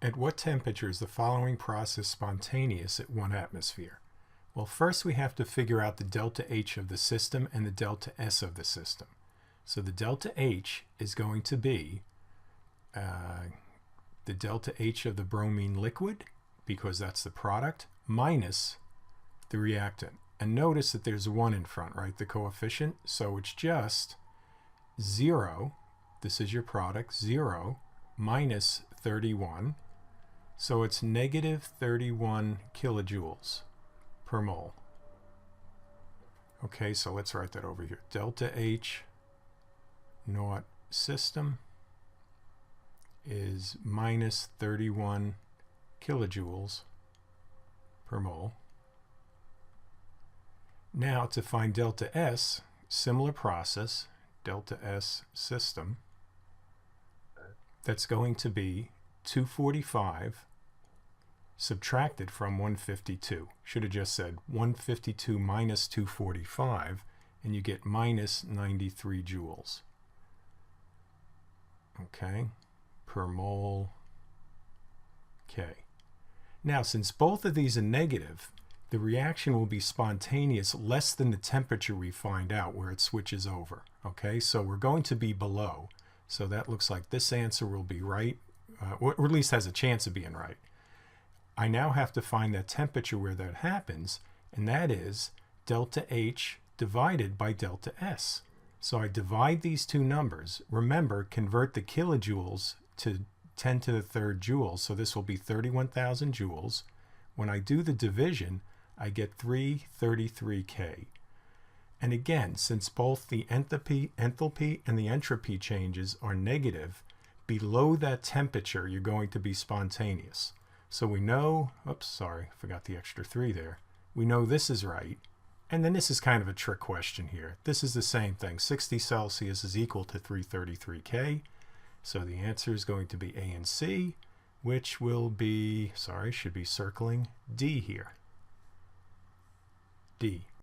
At what temperature is the following process spontaneous at 1 atmosphere? Well, first we have to figure out the delta H of the system and the delta S of the system. So the delta H is going to be the delta H of the bromine liquid, because that's the product, minus the reactant. And notice that there's a 1 in front, right? The coefficient. So it's just 0, this is your product, 0 minus 31. So it's negative 31 kilojoules per mole. Okay, so let's write that over here. Delta H naught system is minus 31 kilojoules per mole. Now to find delta S, similar process, delta S system, that's going to be 245 subtracted from 152. Should have just said 152 minus 245, and you get minus 93 joules. Okay, per mole K. Now, since both of these are negative, the reaction will be spontaneous less than the temperature we find out where it switches over. Okay, so we're going to be below. So that looks like this answer will be right, or at least has a chance of being right. I now have to find that temperature where that happens, and that is delta H divided by delta S. So I divide these two numbers. Remember, convert the kilojoules to 10 to the third joules, so this will be 31,000 joules. When I do the division, I get 333 K. And again, since both the enthalpy and the entropy changes are negative, below that temperature you're going to be spontaneous. So we know, oops, sorry, forgot the extra 3 there. We know this is right. And then this is kind of a trick question here. This is the same thing. 60 Celsius is equal to 333 K. So the answer is going to be A and C, which will be, sorry, should be circling D here. D.